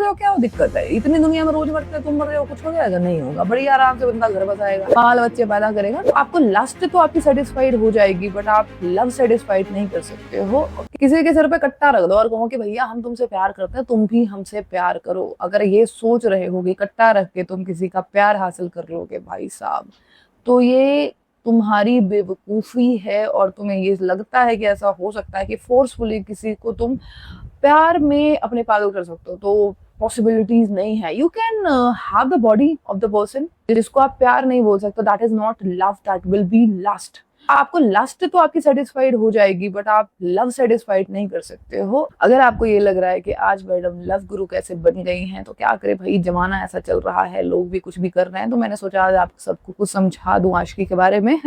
जाओ, क्या दिक्कत है? इतनी दुनिया में रोज मरते तुम मर रहे हो, कुछ हो जाएगा? नहीं होगा। बड़ी आराम से बंदा घर बसाएगा, बाल बच्चे पैदा करेगा। तो आपको लस्ट तो आपकी सेटिस्फाइड हो जाएगी, बट आप लव सेटिस्फाइड नहीं कर सकते हो। किसी के सर पे कट्टा रख दो और कहो कि भैया हम तुमसे प्यार करते हैं, तुम भी हमसे प्यार करो। अगर ये सोच रहे हो कि कट्टा रख के तुम किसी का प्यार हासिल कर लोगे भाई साहब, तो ये तुम्हारी बेवकूफी है। और तुम्हें ये लगता है कि ऐसा हो सकता है कि फोर्सफुली किसी को तुम प्यार में अपने पागल कर सकते हो, तो पॉसिबिलिटीज नहीं है। You can have the body of the person, जिसको आप प्यार नहीं बोल सकते, that is not love, that will be lust. आपको लस्ट तो आपकी सेटिस्फाइड हो जाएगी, बट आप लव सेटिस्फाइड नहीं कर सकते हो। अगर आपको ये लग रहा है कि आज मैडम लव गुरु कैसे बन गई हैं, तो क्या करे भाई, जमाना ऐसा चल रहा है, लोग भी कुछ भी कर रहे हैं, तो मैंने सोचा आज आप सबको कुछ समझा दूं आशिकी के बारे में।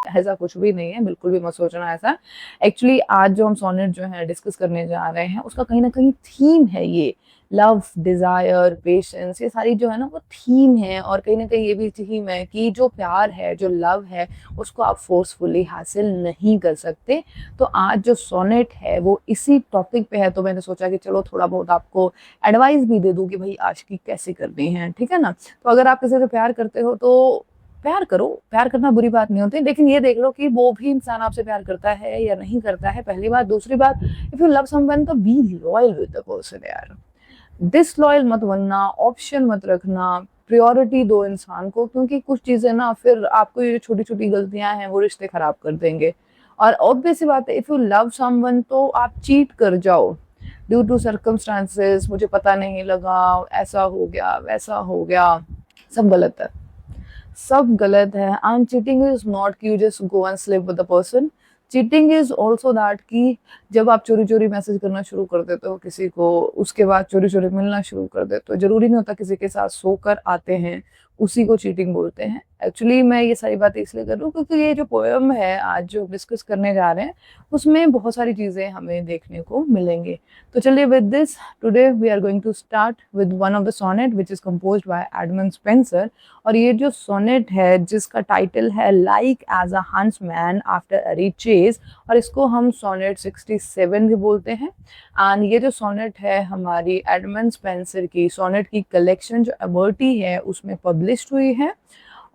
ऐसा कुछ भी नहीं है, बिल्कुल भी मत सोचना ऐसा। एक्चुअली आज जो हम सोनेट जो है डिस्कस करने जा रहे हैं, उसका कहीं ना कहीं थीम है ये लव, डिजायर, पेशेंस, ये सारी जो है ना वो थीम है। और कहीं ना कहीं ये भी थीम है कि जो प्यार है, जो लव है, उसको आप फोर्सफुली हासिल नहीं कर सकते। तो आज जो सोनेट है वो इसी टॉपिक पे है, तो मैंने सोचा कि चलो थोड़ा बहुत आपको एडवाइस भी दे दूं कि भाई आशिकी कैसे करनी है, ठीक है ना। तो अगर आप किसी से प्यार करते हो तो प्यार करो, प्यार करना बुरी बात नहीं होती, लेकिन ये देख लो कि वो भी इंसान आपसे प्यार करता है या नहीं करता है, पहली बात। दूसरी बात, इफ यू लव समवन तो be loyal with the person यार। डिसलॉयल मत बनना, ऑप्शन मत रखना, प्रायोरिटी दो इंसान को, क्योंकि कुछ चीजें ना फिर आपको ये छोटी छोटी गलतियां हैं वो रिश्ते खराब कर देंगे। और ऑब्वियस सी बात है, इफ यू लव समवन तो आप चीट कर जाओ ड्यू टू सर्कमस्टांसेस, मुझे पता नहीं लगा, ऐसा हो गया, वैसा हो गया, सब गलत है, सब गलत है। एंड चीटिंग इज नॉट कि you just go and sleep with the person. Cheating is also that कि जब आप चोरी चोरी मैसेज करना शुरू कर देते हो किसी को, उसके बाद चोरी चोरी मिलना शुरू कर देते हो, जरूरी नहीं होता किसी के साथ सोकर आते हैं उसी को चीटिंग बोलते हैं। एक्चुअली मैं ये सारी बातें इसलिए कर रही हूँ क्योंकि ये जो पोएम है आज जो डिस्कस करने जा रहे हैं उसमें बहुत सारी चीजें हमें देखने को मिलेंगे। तो चलिए with this today we are going to start with one of the sonnet which is composed by Edmund Spenser. और ये जो सोनेट है जिसका टाइटल है like as a huntsman after a rich chase, और इसको हम सोनेट 67 भी बोलते हैं। एंड ये जो सोनेट है हमारी एडमंड स्पेंसर की सोनेट की कलेक्शन जो अबर्टी है उसमें पब्लिश्ड हुई है।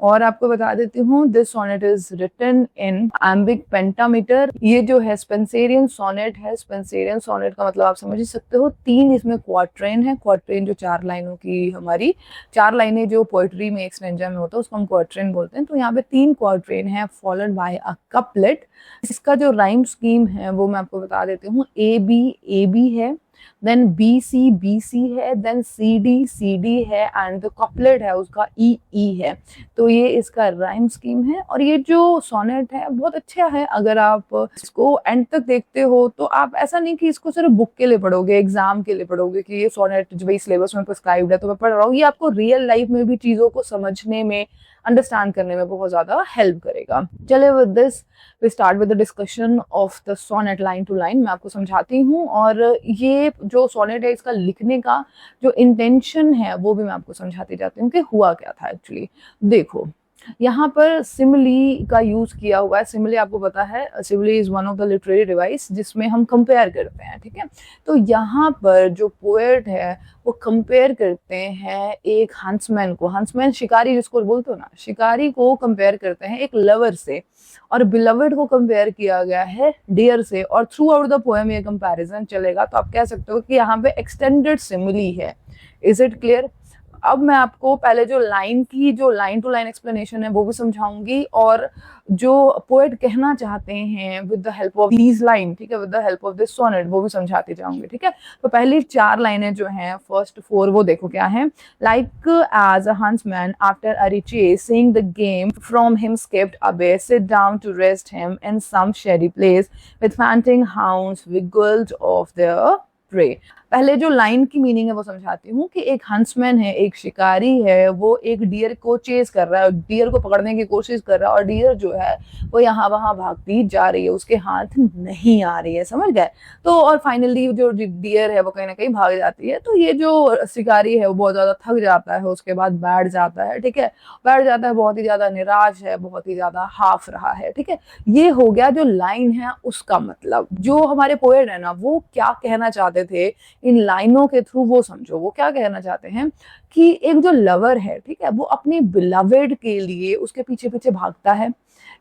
और आपको बता देती हूँ this sonnet is written in iambic pentameter. ये जो है स्पेंसेरियन सोनेट है। स्पेंसेरियन सोनेट का मतलब आप समझ ही सकते हो, 3 इसमें क्वार्ट्रेन है। क्वार्ट्रेन जो 4 लाइनों की हमारी 4 लाइनें जो पोएट्री में एक स्टैंजा में होता है उसको हम क्वार्ट्रेन बोलते हैं। तो यहाँ पे 3 क्वार्ट्रेन है फॉलोड बाय अ कपलेट। इसका जो राइम स्कीम है वो मैं आपको बता देती हूँ, ए बी है, देन बी सी है, देन सी डी है, एंड द कपलेट है उसका ई है। तो ये इसका राइम स्कीम है। और ये जो सोनेट है बहुत अच्छा है, अगर आप इसको एंड तक देखते हो तो आप ऐसा नहीं कि इसको सिर्फ बुक के लिए पढ़ोगे, एग्जाम के लिए पढ़ोगे कि ये सोनेट जो भाई सिलेबस में प्रिस्क्राइब्ड है तो मैं पढ़ रहा हूँ। ये आपको रियल लाइफ में भी चीजों को समझने में, अंडरस्टैंड करने में बहुत ज्यादा हेल्प करेगा। चलिए with this we start with the discussion of the sonnet line to line. मैं आपको समझाती हूँ, और ये जो सोनेट है इसका लिखने का जो इंटेंशन है वो भी मैं आपको समझाती जाती हूँ कि हुआ क्या था एक्चुअली। देखो यहाँ पर सिमिली का यूज किया हुआ है। सिमिली आपको पता है, simile is one of the literary device जिसमें हम कंपेयर करते हैं, ठीक है। तो यहाँ पर जो पोएट है वो कंपेयर करते हैं एक हंसमैन को, हंसमैन शिकारी जिसको बोलते हो ना, शिकारी को कंपेयर करते हैं एक लवर से, और बिलवर्ड को कंपेयर किया गया है डियर से। और थ्रू आउट द पोएम ये कंपैरिजन चलेगा। तो आप कह सकते हो कि यहाँ पे एक्सटेंडेड सिमिली है। Is it clear? अब मैं आपको पहले जो लाइन की जो लाइन टू लाइन एक्सप्लेनेशन है वो भी समझाऊंगी, और जो पोएट कहना चाहते हैं with the help of these line, ठीक है, with the help of this sonnet, वो भी समझाती जाऊंगी, ठीक है। तो पहली 4 लाइनें जो हैं, फर्स्ट 4 वो देखो क्या है। Like as a huntsman after a rich chase, seeing the game from him skipped away, sit down to rest him in some shady place with panting hounds wiggled off their prey। पहले जो line की meaning है वो समझाती हूँ कि एक huntsman है, एक शिकारी है, वो एक डियर को चेज कर रहा है, डियर को पकड़ने की कोशिश कर रहा है, और डियर जो है वो यहाँ वहां भागती जा रही है, उसके हाथ नहीं आ रही है, समझ गए। तो और फाइनली जो डियर है वो कहीं ना कहीं भाग जाती है। तो ये जो शिकारी है वो बहुत ज्यादा थक जाता है, उसके बाद बैठ जाता है, ठीक है, बैठ जाता है, बहुत ही ज्यादा निराश है, बहुत ही ज्यादा हाफ रहा है, ठीक है। ये हो गया जो लाइन है उसका मतलब। जो हमारे पोएट है ना वो क्या कहना चाहते थे इन लाइनों के थ्रू वो समझो वो क्या कहना चाहते हैं कि एक जो लवर है, ठीक है, वो अपनी बिलवेड के लिए उसके पीछे पीछे भागता है,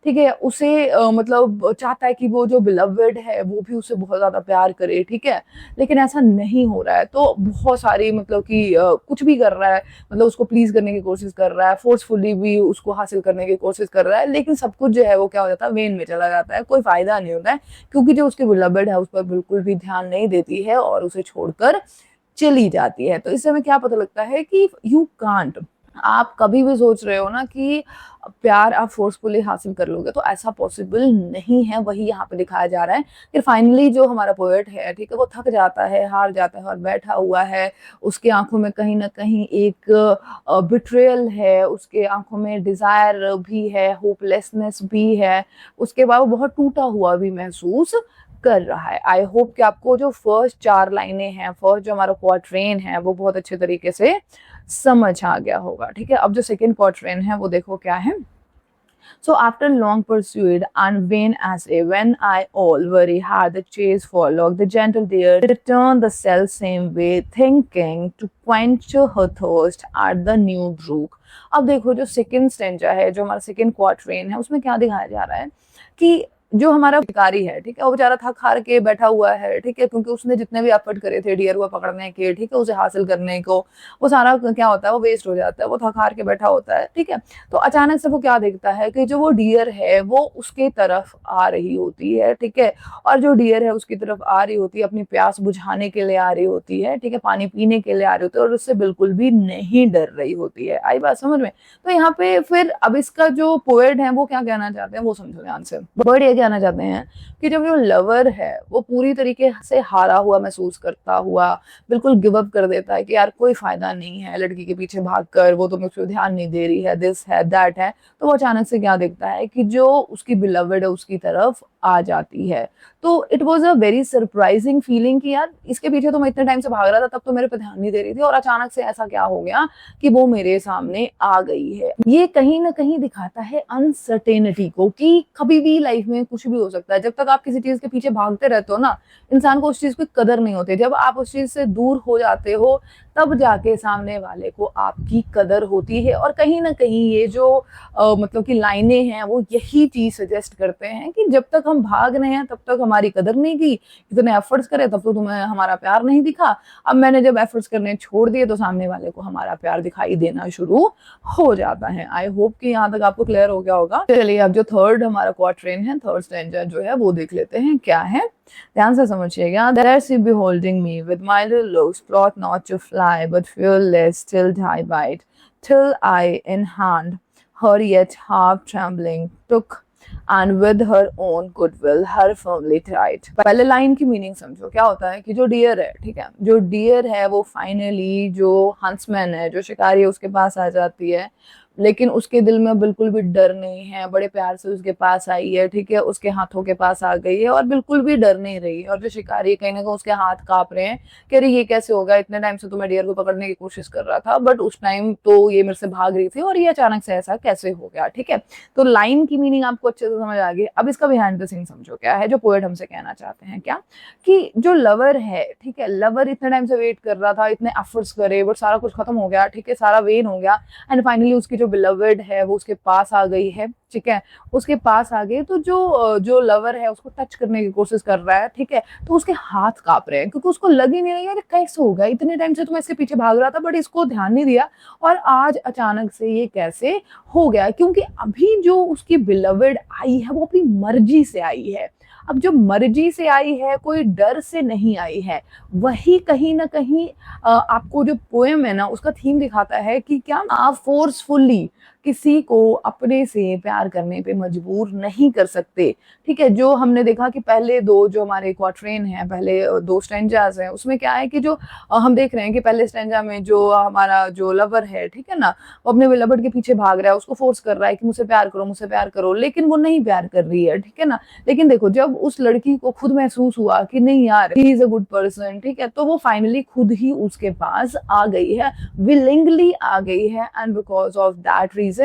ठीक है, उसे मतलब चाहता है कि वो जो बिलवेड है वो भी उसे बहुत ज्यादा प्यार करे, ठीक है, लेकिन ऐसा नहीं हो रहा है। तो बहुत सारी मतलब कि कुछ भी कर रहा है, मतलब उसको प्लीज करने की कोशिश कर रहा है, फोर्सफुली भी उसको हासिल करने की कोशिश कर रहा है, लेकिन सब कुछ जो है वो क्या हो जाता है, वेन में चला जाता है, कोई फायदा नहीं होता है, क्योंकि जो उसकी बिलवेड है उस पर बिल्कुल भी ध्यान नहीं देती है और उसे छोड़कर चली जाती है। तो इससे हमें क्या पता लगता है कि यू कांट, आप कभी भी सोच रहे हो ना कि प्यार आप फोर्सफुली हासिल कर लोगे, तो ऐसा पॉसिबल नहीं है। वही यहाँ पे दिखाया जा रहा है कि फाइनली जो हमारा पोएट है, ठीक है, वो थक जाता है, हार जाता है और बैठा हुआ है, उसकी आंखों में कहीं ना कहीं एक बिट्रेयल है, उसके आंखों में डिजायर भी है, होपलेसनेस भी है, उसके बाद वो बहुत टूटा हुआ भी महसूस कर रहा है। आई होप कि आपको जो फर्स्ट 4 लाइनें हैं, फर्स्ट जो हमारा क्वार्ट्रेन है, वो बहुत अच्छे तरीके से समझ आ गया होगा, ठीक है। अब जो सेकेंड क्वार्ट्रेन है वो देखो क्या है। So after long pursuit and vain essay, when I all very hard the chase followed, the gentle deer returned the self same way, thinking to quench her thirst at the new brook. अब देखो जो second stanza है, जो हमारा second quatrain है, उसमें क्या दिखाया जा रहा है कि जो हमारा शिकारी है, ठीक है, वो बेचारा थक हार के बैठा हुआ है, ठीक है, क्योंकि उसने जितने भी एफर्ट करे थे डियर को पकड़ने के, ठीक है, उसे हासिल करने को, वो सारा क्या होता है, वो वेस्ट हो जाता है, वो थक हार के बैठा होता है, ठीक है। तो अचानक से वो क्या देखता है कि जो वो डियर है वो उसके तरफ आ रही होती है, ठीक है, और जो डियर है उसकी तरफ आ रही होती है, अपनी प्यास बुझाने के लिए आ रही होती है, ठीक है, पानी पीने के लिए आ रही होती है, और उससे बिल्कुल भी नहीं डर रही होती है। आई बात समझ में? तो यहाँ पे फिर अब इसका जो पोएट है वो क्या कहना चाहते हैं वो समझो ध्यान से। वर्ड ये कहना चाहते हैं कि जब जो लवर है वो पूरी तरीके से हारा हुआ महसूस करता हुआ बिल्कुल गिव अप कर देता है कि यार कोई फायदा नहीं है लड़की के पीछे भागकर, वो तो मुझे ध्यान नहीं दे रही है, दिस है दैट है, तो वो अचानक से क्या देखता है कि जो उसकी बिलवेड है उसकी तरफ आ जाती है। तो it was a very surprising feeling कि यार इसके पीछे तो मैं इतने टाइम से भाग रहा था, तब तो मेरे पे ध्यान नहीं दे रही थी, और अचानक से ऐसा क्या हो गया कि वो मेरे सामने आ गई है। ये कहीं ना कहीं दिखाता है अनसर्टेनिटी को, कि कभी भी लाइफ में कुछ भी हो सकता है। जब तक आप किसी चीज के पीछे भागते रहते हो ना, इंसान को उस चीज की कदर नहीं होती। जब आप उस चीज से दूर हो जाते हो तब जाके सामने वाले को आपकी कदर होती है। और कहीं ना कहीं ये जो मतलब कि लाइनें हैं वो यही चीज सजेस्ट करते हैं कि जब तक हम भाग रहे हैं तब तक हमारी कदर नहीं की, इतने एफर्ट्स करे तब तो तुम्हें हमारा प्यार नहीं दिखा, अब मैंने जब एफर्ट्स करने छोड़ दिए तो सामने वाले को हमारा प्यार दिखाई देना शुरू हो जाता है। आई होप कि यहाँ तक आपको क्लियर हो गया होगा। चलिए अब जो थर्ड हमारा क्वार्ट्रेन है, थर्ड स्टैंजा जो है वो देख लेते हैं क्या है, ध्यान से समझिएगा। There she beholding me with milder looks, plot not to fly, but fearless till die bite, till I in hand her yet half trembling took, and with her own goodwill her firmly tight. पहले line की meaning समझो क्या होता है कि जो dear है, ठीक है, जो डियर है वो फाइनली जो हंसमैन है, जो शिकारी है, उसके पास आ जाती है, लेकिन उसके दिल में बिल्कुल भी डर नहीं है, बड़े प्यार से उसके पास आई है, ठीक है, उसके हाथों के पास आ गई है और बिल्कुल भी डर नहीं रही है। और जो शिकारी कहीं ना कहीं उसके हाथ कांप रहे हैं कि अरे ये कैसे होगा, इतने टाइम से तो मैं डियर को पकड़ने की कोशिश कर रहा था, बट उस टाइम तो ये मेरे से भाग रही थी और ये अचानक से ऐसा कैसे हो गया, ठीक है। तो लाइन की मीनिंग आपको अच्छे से समझ आ गई। अब इसका बिहाइंड द सीन समझो क्या है जो पोएट हमसे कहना चाहते हैं, क्या कि जो लवर है, ठीक है, लवर इतने टाइम से वेट कर रहा था, इतने एफर्ट्स करे, बट सारा कुछ खत्म हो गया, ठीक है, सारा वेन हो गया, एंड फाइनली उसकी जो बिलवेड है वो उसके पास आ गई है, ठीक है, उसके पास आ गई। तो जो लवर है उसको टच करने की कोशिश कर रहा है, ठीक है, तो उसके हाथ कांप रहे हैं क्योंकि उसको लग ही नहीं रहा है कैसे होगा, इतने टाइम से तो मैं इसके पीछे भाग रहा था बट इसको ध्यान नहीं दिया और आज अचानक से ये कैसे हो गया, क्योंकि अभी जो उसकी बिलवेड आई है वो अपनी मर्जी से आई है। अब जो मर्जी से आई है, कोई डर से नहीं आई है, वही कहीं ना कहीं आपको जो पोएम है ना उसका थीम दिखाता है कि क्या आप फोर्सफुली किसी को अपने से प्यार करने पे मजबूर नहीं कर सकते, ठीक है। जो हमने देखा कि पहले दो जो हमारे क्वार्ट्रेन है, पहले दो स्टैंजास हैं, उसमें क्या है कि जो हम देख रहे हैं कि पहले स्टैंजा में जो हमारा जो लवर है, ठीक है ना, वो अपने लवर के पीछे भाग रहा है, उसको फोर्स कर रहा है कि मुझसे प्यार करो, मुझसे प्यार करो, लेकिन वो नहीं प्यार कर रही है, ठीक है ना। लेकिन देखो जब उस लड़की को खुद महसूस हुआ कि नहीं यार he is a good person, ठीक है, तो वो फाइनली खुद ही उसके पास आ गई है, विलिंगली आ गई है, and because of that reason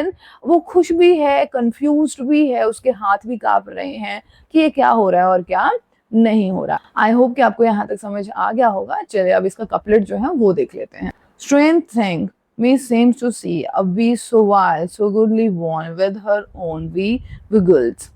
वो खुश भी है, कंफ्यूज्ड भी है, उसके हाथ भी कांप रहे हैं कि ये क्या हो रहा है और क्या नहीं हो रहा। आई होप कि आपको यहाँ तक समझ आ गया होगा। चलिए अब इसका कपलेट जो है वो देख लेते हैं। Strange thing, me seems to see a bee so wild, so goodly born with her own wiggles.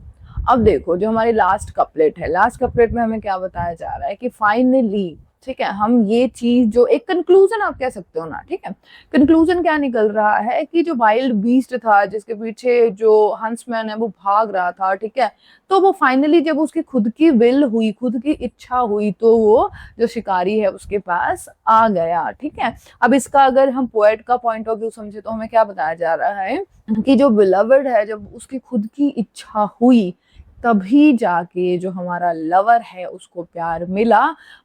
अब देखो जो हमारी लास्ट कपलेट है, लास्ट कपलेट में हमें क्या बताया जा रहा है कि फाइनली, ठीक है, हम ये चीज जो एक कंक्लूजन आप कह सकते हो ना, ठीक है, कंक्लूजन क्या निकल रहा है कि जो वाइल्ड बीस्ट था जिसके पीछे जो हंसमैन है वो भाग रहा था, ठीक है, तो वो फाइनली जब उसकी खुद की विल हुई, खुद की इच्छा हुई, तो वो जो शिकारी है उसके पास आ गया, ठीक है। अब इसका अगर हम पोएट का पॉइंट ऑफ व्यू समझे तो हमें क्या बताया जा रहा है कि जो बिलवर्ड है जब उसकी खुद की इच्छा हुई तभी जाके जो हमारा लवर है उसको प्यार मिला।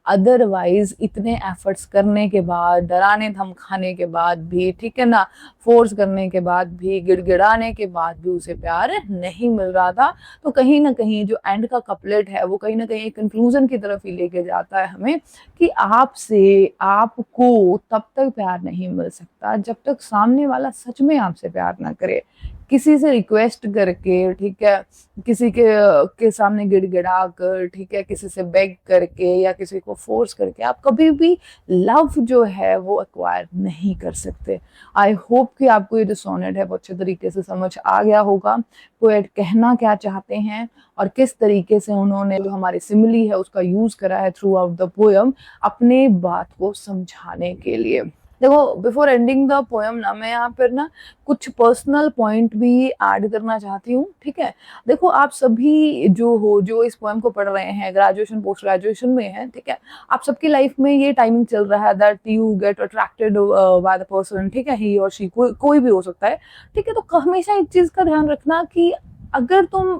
अदरवाइज इतने एफर्ट्स करने के बाद, डराने धमकाने के बाद भी, ठीक है ना, फोर्स करने के बाद भी, गिड़गिड़ाने के बाद भी उसे प्यार नहीं मिल रहा था। तो कहीं ना कहीं जो एंड का कपलेट है वो कहीं ना कहीं कंक्लूजन की तरफ ही लेके जाता है हमें कि आपसे आपको तब तक प्यार नहीं मिल सकता जब तक सामने वाला सच में आपसे प्यार ना करे। किसी से रिक्वेस्ट करके, ठीक है, किसी के सामने गिड़गिड़ा कर, ठीक है, किसी से बेग करके या किसी को फोर्स करके आप कभी भी लव जो है वो एक्वायर नहीं कर सकते। आई होप कि आपको ये जो सोनेट है वो अच्छे तरीके से समझ आ गया होगा, पोएट कहना क्या चाहते हैं और किस तरीके से उन्होंने जो हमारी सिमिली है उसका यूज करा है थ्रू आउट द पोएम अपने बात को समझाने के लिए। देखो बिफोर एंडिंग द पोएम ना मैं यहाँ पर ना कुछ पर्सनल पॉइंट भी ऐड करना चाहती हूँ, ठीक है। देखो आप सभी जो इस पोएम को पढ़ रहे हैं, ग्रेजुएशन पोस्ट ग्रेजुएशन में है, ठीक है, आप सबकी लाइफ में ये टाइमिंग चल रहा है that you get attracted by the person, ठीक है, ही और शी, कोई भी हो सकता है, ठीक है। तो हमेशा एक चीज का ध्यान रखना कि अगर तुम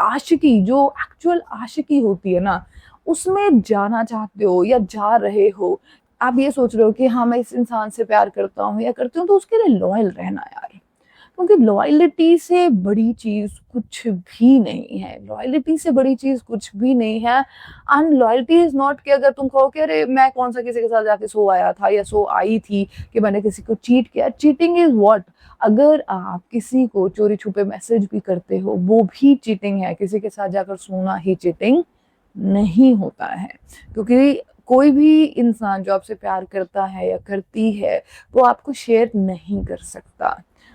आशिकी, जो एक्चुअल आशिकी होती है ना, उसमें जाना चाहते हो या जा रहे हो, आप ये सोच रहे हो कि हाँ मैं इस इंसान से प्यार करता हूँ या करती हूँ, तो उसके लिए लॉयल रहना यार, क्योंकि लॉयलिटी से बड़ी चीज कुछ भी नहीं है। लॉयलिटी से बड़ी चीज कुछ भी नहीं है। एंड लॉयल्टी इज नॉट कि अगर तुम कहो कि अरे मैं कौन सा किसी के साथ जाके सो आया था या सो आई थी कि मैंने किसी को चीट किया। Cheating is what? अगर आप किसी को चोरी छुपे मैसेज भी करते हो वो भी चीटिंग है। किसी के साथ जाकर सोना ही चीटिंग नहीं होता है, क्योंकि कोई भी इंसान जो आपसे प्यार करता है या करती है वो आपको शेयर नहीं कर सकता।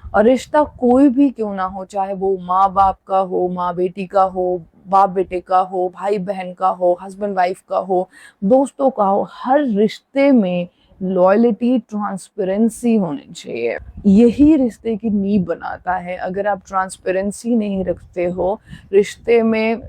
और रिश्ता कोई भी क्यों ना हो, चाहे वो माँ बाप का हो, माँ बेटी का हो, बाप बेटे का हो, भाई बहन का हो, हस्बैंड वाइफ का हो, दोस्तों का हो, हर रिश्ते में लॉयल्टी, ट्रांसपेरेंसी होनी चाहिए। यही रिश्ते की नींव बनाता है। अगर आप ट्रांसपेरेंसी नहीं रखते हो, रिश्ते में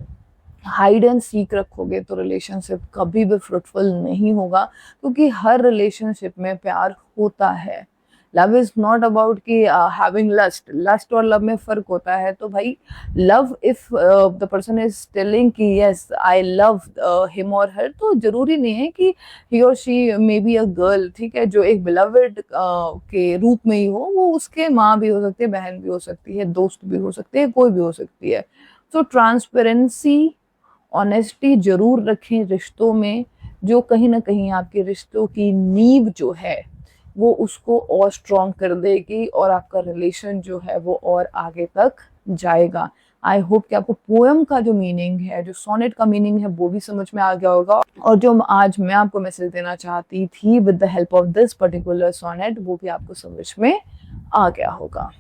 हाइड एंड सीक रखोगे तो रिलेशनशिप कभी भी फ्रूटफुल नहीं होगा, क्योंकि हर रिलेशनशिप में प्यार होता है। लव इज नॉट अबाउट कि हैविंग लस्ट और लव में फर्क होता है। तो भाई love, if the person is telling कि यस आई लव हिम और हर, तो जरूरी नहीं है कि ही और she may be a girl, ठीक है, जो एक बिलवर्ड के रूप में ही हो। वो उसके माँ भी हो सकती है, बहन भी हो सकती है, दोस्त भी हो सकती है, कोई भी हो सकती है। तो ट्रांसपेरेंसी, ऑनेस्टी जरूर रखें रिश्तों में, जो कहीं ना कहीं आपके रिश्तों की नींव जो है वो उसको और स्ट्रॉन्ग कर देगी और आपका रिलेशन जो है वो और आगे तक जाएगा। आई होप कि आपको पोएम का जो मीनिंग है, जो सोनेट का मीनिंग है, वो भी समझ में आ गया होगा। और जो आज मैं आपको मैसेज देना चाहती थी with the help of this particular sonnet, वो भी आपको समझ में आ गया होगा।